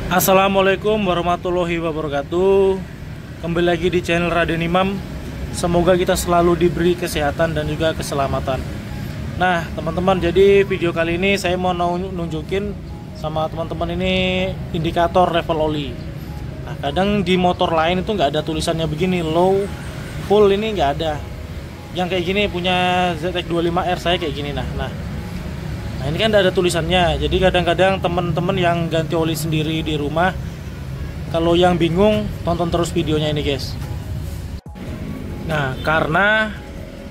Assalamualaikum warahmatullahi wabarakatuh. Kembali lagi di channel Raden Imam. Semoga kita selalu diberi kesehatan dan juga keselamatan. Nah teman-teman, jadi video kali ini saya mau nunjukin sama teman-teman ini indikator level oli. Nah kadang di motor lain itu nggak ada tulisannya begini, low, full, ini nggak ada. Yang kayak gini punya ZX25R saya kayak gini. Nah ini kan ada tulisannya. Jadi kadang-kadang teman-teman yang ganti oli sendiri di rumah, kalau yang bingung tonton terus videonya ini guys. Nah karena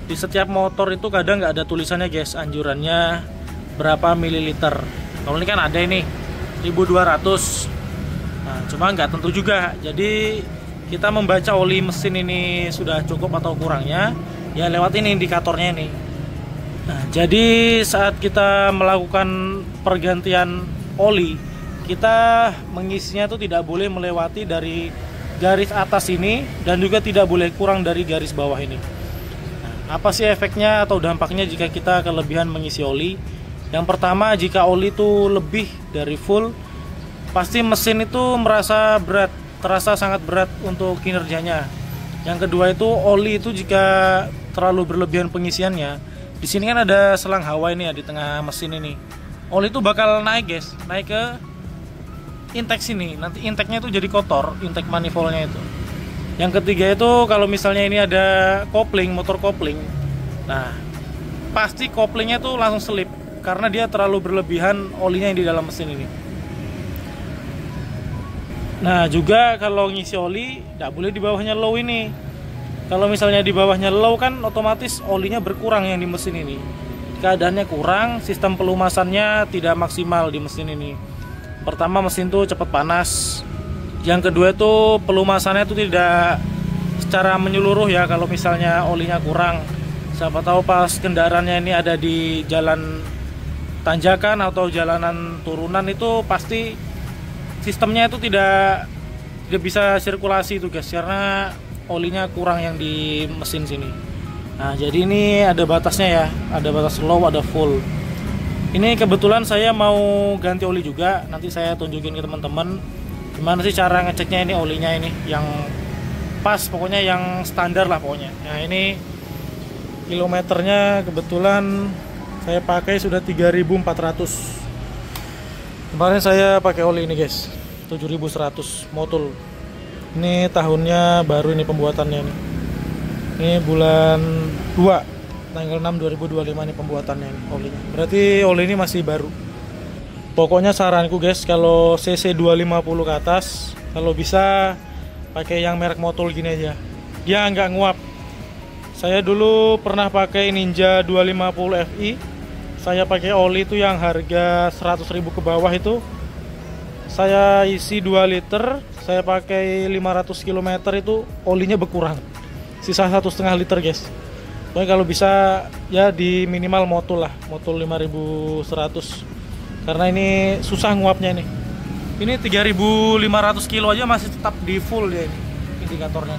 di setiap motor itu kadang nggak ada tulisannya guys, anjurannya berapa mililiter. Kalau ini kan ada ini 1200. Nah cuma nggak tentu juga. Jadi kita membaca oli mesin ini sudah cukup atau kurangnya ya lewat ini indikatornya ini. Nah, jadi saat kita melakukan pergantian oli, kita mengisinya itu tidak boleh melewati dari garis atas ini dan juga tidak boleh kurang dari garis bawah ini. Nah, apa sih efeknya atau dampaknya jika kita kelebihan mengisi oli? Yang pertama, jika oli itu lebih dari full, pasti mesin itu merasa berat, terasa sangat berat untuk kinerjanya. Yang kedua itu oli itu jika terlalu berlebihan pengisiannya, di sini kan ada selang hawa ini ya di tengah mesin ini. Oli itu bakal naik guys, naik ke intake sini. Nanti intake-nya itu jadi kotor, intake manifoldnya itu. Yang ketiga itu kalau misalnya ini ada kopling, motor kopling. Nah, pasti koplingnya tuh langsung selip karena dia terlalu berlebihan olinya yang di dalam mesin ini. Nah, juga kalau ngisi oli tidak boleh di bawahnya low ini. Kalau misalnya di bawahnya low kan otomatis olinya berkurang yang di mesin ini. Keadaannya kurang, sistem pelumasannya tidak maksimal di mesin ini. Pertama, mesin tuh cepat panas. Yang kedua itu pelumasannya itu tidak secara menyeluruh ya. Kalau misalnya olinya kurang, siapa tahu pas kendaraannya ini ada di jalan tanjakan atau jalanan turunan, itu pasti sistemnya itu tidak bisa sirkulasi itu guys, karena olinya kurang yang di mesin sini. Nah jadi ini ada batasnya ya, ada batas low, ada full. Ini kebetulan saya mau ganti oli juga, nanti saya tunjukin ke teman-teman gimana sih cara ngeceknya ini olinya ini yang pas, pokoknya yang standar lah pokoknya. Nah ini kilometernya kebetulan saya pakai sudah 3.400. Kemarin saya pakai oli ini guys 7.100 motul. Ini tahunnya baru ini pembuatannya nih. Ini bulan 2 tanggal 6 2025 ini pembuatannya ini olinya. Berarti oli ini masih baru. Pokoknya saranku guys, kalau cc 250 ke atas, kalau bisa pakai yang merek motul gini aja. Dia nggak nguap. Saya dulu pernah pakai Ninja 250 Fi. Saya pakai oli itu yang harga 100.000 ke bawah itu. Saya isi 2 liter, saya pakai 500 km itu olinya berkurang, sisa 1,5 liter guys. Pokoknya kalau bisa ya di minimal motul lah, motul 5100, karena ini susah nguapnya ini. Ini 3.500 kilo aja masih tetap di full dia ini indikatornya.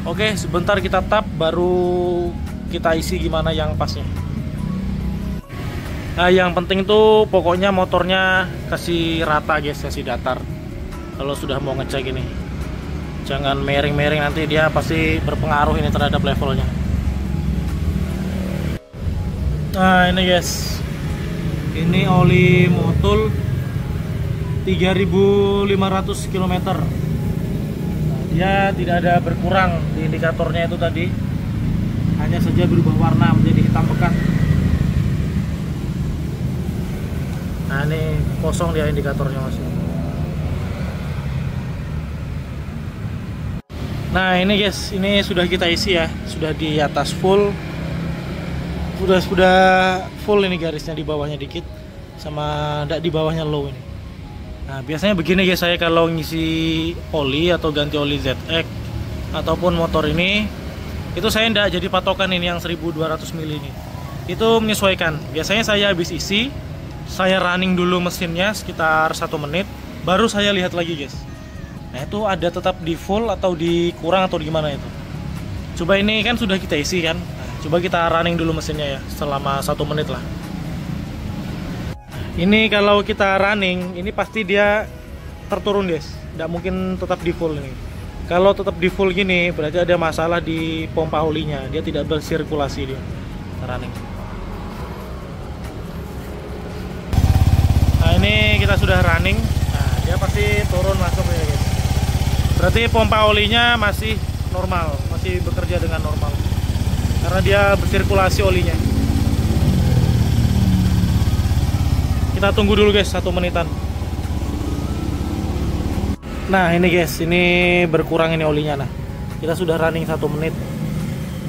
Oke, sebentar kita tap baru kita isi gimana yang pasnya. Nah yang penting tuh pokoknya motornya kasih rata guys, kasih datar kalau sudah mau ngecek ini. Jangan miring-miring, nanti dia pasti berpengaruh ini terhadap levelnya. Nah ini guys, ini oli motul 3.500 km. Nah, dia tidak ada berkurang di indikatornya itu tadi, hanya saja berubah warna menjadi hitam pekat. Nah ini kosong dia indikatornya masih. Nah ini guys, ini sudah kita isi ya, sudah di atas full, sudah full ini garisnya, di bawahnya dikit sama di bawahnya low ini. Nah biasanya begini guys, saya kalau ngisi oli atau ganti oli ZX ataupun motor ini, itu saya tidak jadi patokan ini yang 1200 ml ini. Itu menyesuaikan. Biasanya saya habis isi, saya running dulu mesinnya sekitar 1 menit, baru saya lihat lagi guys. Nah itu ada tetap di full atau di kurang atau gimana itu. Coba ini kan sudah kita isi kan. Nah, coba kita running dulu mesinnya ya selama 1 menit lah. Ini kalau kita running, ini pasti dia terturun guys, nggak mungkin tetap di full ini. Kalau tetap di full gini berarti ada masalah di pompa olinya, dia tidak bersirkulasi dia running. Nah ini kita sudah running, nah dia pasti turun masuk ya guys. Berarti pompa olinya masih normal, masih bekerja dengan normal karena dia bersirkulasi olinya. Kita tunggu dulu guys 1 menitan. Nah ini guys, ini berkurang ini olinya. Nah kita sudah running 1 menit.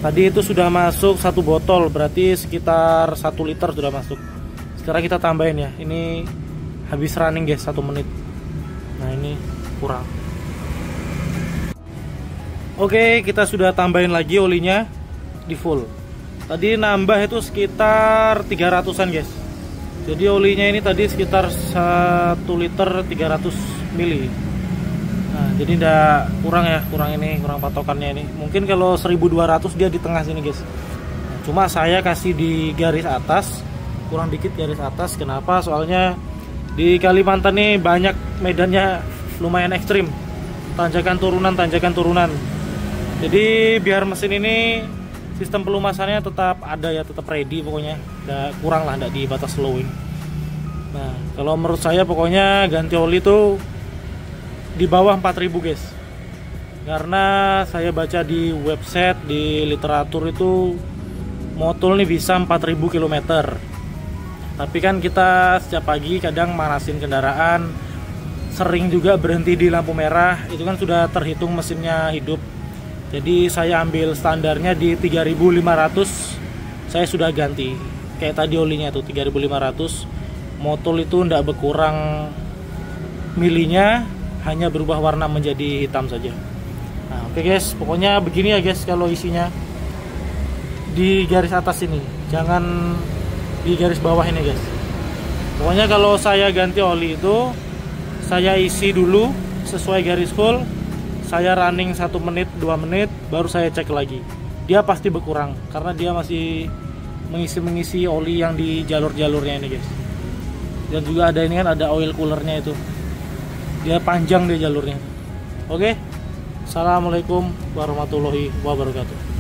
Tadi itu sudah masuk 1 botol, berarti sekitar 1 liter sudah masuk. Sekarang kita tambahin ya, ini habis running guys 1 menit. Nah ini kurang. Oke, kita sudah tambahin lagi olinya di full. Tadi nambah itu sekitar 300-an guys. Jadi olinya ini tadi sekitar 1 liter 300 mili. Nah, jadi ndak kurang ya, kurang patokannya ini. Mungkin kalau 1200 dia di tengah sini guys. Nah, cuma saya kasih di garis atas, kurang dikit garis atas. Kenapa? Soalnya di Kalimantan nih banyak medannya lumayan ekstrim, tanjakan turunan. Jadi biar mesin ini sistem pelumasannya tetap ada ya, tetap ready pokoknya. Nggak kurang lah, nggak di batas slow ini. Nah kalau menurut saya pokoknya ganti oli tuh di bawah 4000 guys, karena saya baca di website, di literatur itu motul nih bisa 4000 km. Tapi kan kita setiap pagi kadang manasin kendaraan, sering juga berhenti di lampu merah, itu kan sudah terhitung mesinnya hidup. Jadi saya ambil standarnya di 3500, saya sudah ganti. Kayak tadi olinya tuh 3500, motul itu ndak berkurang milinya, hanya berubah warna menjadi hitam saja. Nah, oke guys, pokoknya begini ya guys kalau isinya. Di garis atas ini, jangan di garis bawah ini guys. Pokoknya kalau saya ganti oli itu, saya isi dulu sesuai garis full, saya running 1 menit 2 menit, baru saya cek lagi. Dia pasti berkurang karena dia masih mengisi oli yang di jalur-jalurnya ini guys. Dan juga ada ini kan, ada oil coolernya itu, dia panjang dia jalurnya. Oke, assalamualaikum warahmatullahi wabarakatuh.